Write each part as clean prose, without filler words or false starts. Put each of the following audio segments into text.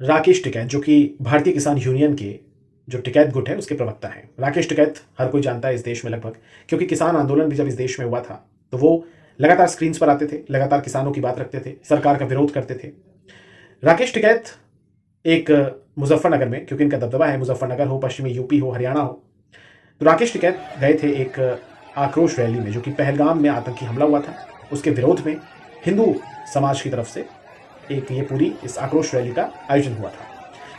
राकेश टिकैत, जो कि भारतीय किसान यूनियन के जो टिकैत गुट है उसके प्रवक्ता हैं। राकेश टिकैत हर कोई जानता है इस देश में लगभग, क्योंकि किसान आंदोलन भी जब इस देश में हुआ था तो वो लगातार स्क्रीन्स पर आते थे, लगातार किसानों की बात रखते थे, सरकार का विरोध करते थे। राकेश टिकैत एक मुजफ्फरनगर में, क्योंकि इनका दबदबा है, मुजफ्फरनगर हो, पश्चिमी यूपी हो, हरियाणा हो, तो राकेश टिकैत गए थे एक आक्रोश रैली में जो कि पहलगाम में आतंकी हमला हुआ था, उसके विरोध में हिंदू समाज की तरफ से एक ये पूरी इस आक्रोश रैली का आयोजन हुआ था।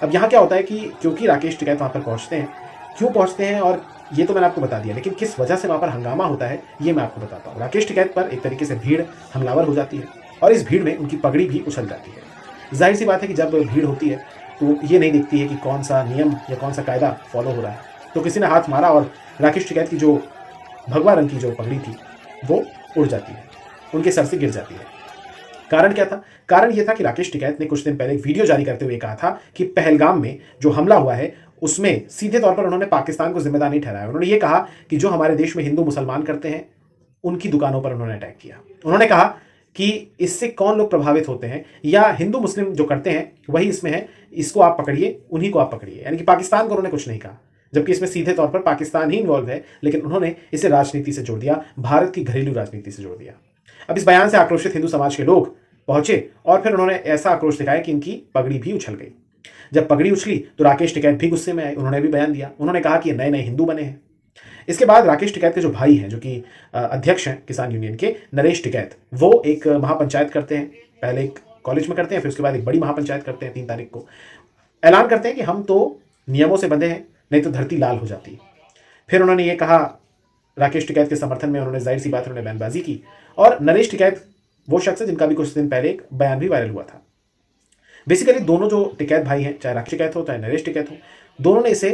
अब यहाँ क्या होता है कि क्योंकि राकेश टिकैत वहाँ पर पहुँचते हैं, क्यों पहुँचते हैं और ये तो मैंने आपको बता दिया, लेकिन किस वजह से वहाँ पर हंगामा होता है ये मैं आपको बताता हूँ। राकेश टिकैत पर एक तरीके से भीड़ हमलावर हो जाती है और इस भीड़ में उनकी पगड़ी भी उछल जाती है। जाहिर सी बात है कि जब भीड़ होती है तो ये नहीं दिखती है कि कौन सा नियम या कौन सा कायदा फॉलो हो रहा है, तो किसी ने हाथ मारा और राकेश टिकैत की जो भगवा रंग की जो पगड़ी थी वो उड़ जाती है, उनके सर से गिर जाती है। कारण क्या था? कारण यह था कि राकेश टिकैत ने कुछ दिन पहले एक वीडियो जारी करते हुए कहा था कि पहलगाम में जो हमला हुआ है उसमें सीधे तौर पर उन्होंने पाकिस्तान को जिम्मेदार नहीं ठहराया। उन्होंने ये कहा कि जो हमारे देश में हिंदू मुसलमान करते हैं उनकी दुकानों पर उन्होंने अटैक किया। उन्होंने कहा कि इससे कौन लोग प्रभावित होते हैं, या हिंदू मुस्लिम जो करते हैं वही इसमें है, इसको आप पकड़िए, उन्हीं को आप पकड़िए। यानी कि पाकिस्तान को उन्होंने कुछ नहीं कहा, जबकि इसमें सीधे तौर पर पाकिस्तान ही इन्वॉल्व है, लेकिन उन्होंने इसे राजनीति से जोड़ दिया, भारत की घरेलू राजनीति से जोड़ दिया। अब इस बयान से आक्रोशित हिंदू समाज के लोग पहुंचे और फिर उन्होंने ऐसा आक्रोश दिखाया कि इनकी पगड़ी भी उछल गई। जब पगड़ी उछली तो राकेश टिकैत भी गुस्से में आए, उन्होंने भी बयान दिया। उन्होंने कहा कि नए नए हिंदू बने हैं। इसके बाद राकेश टिकैत के जो भाई हैं, जो कि अध्यक्ष हैं किसान यूनियन के, नरेश टिकैत, वो एक महापंचायत करते हैं। पहले एक कॉलेज में करते हैं, फिर उसके बाद एक बड़ी महापंचायत करते हैं। 3 तारीख को ऐलान करते हैं कि हम तो नियमों से बंधे हैं, नहीं तो धरती लाल हो जाती। फिर उन्होंने ये कहा, राकेश टिकैत के समर्थन में उन्होंने, जाहिर सी बात उन्होंने बयानबाजी की। और नरेश टिकैत वो शख्स है जिनका भी कुछ दिन पहले एक बयान भी वायरल हुआ था। बेसिकली दोनों जो टिकैत भाई हैं, चाहे राकेश टिकैत हो चाहे नरेश टिकैत हो, दोनों ने इसे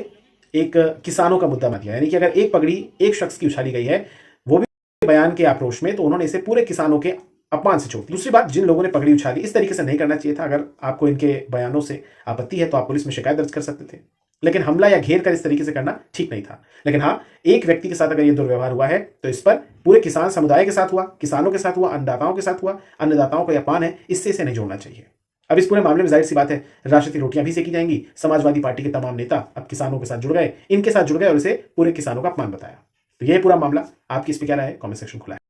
एक किसानों का मुद्दा बना दिया। यानी कि अगर एक पगड़ी एक शख्स की उछाली गई है, वो भी बयान के आक्रोश में, तो उन्होंने इसे पूरे किसानों के अपमान से जोड़। दूसरी बात, जिन लोगों ने पगड़ी उछाली, इस तरीके से नहीं करना चाहिए था। अगर आपको इनके बयानों से आपत्ति है तो आप पुलिस में शिकायत दर्ज कर सकते थे, लेकिन हमला या घेर कर इस तरीके से करना ठीक नहीं था। लेकिन हाँ, एक व्यक्ति के साथ अगर ये दुर्व्यवहार हुआ है तो इस पर पूरे किसान समुदाय के साथ हुआ, किसानों के साथ हुआ, अन्नदाताओं के साथ हुआ। अन्नदाताओं का यह अपमान है, इससे इसे नहीं जोड़ना चाहिए। अब इस पूरे मामले में जाहिर सी बात है राजनीतिक रोटियां भी सेकी जाएंगी। समाजवादी पार्टी के तमाम नेता अब किसानों के साथ जुड़ गए, इनके साथ जुड़ गए और इसे पूरे किसानों का अपमान बताया। तो यह पूरा मामला, आपकी इस पर क्या राय है? कमेंट सेक्शन खुला है।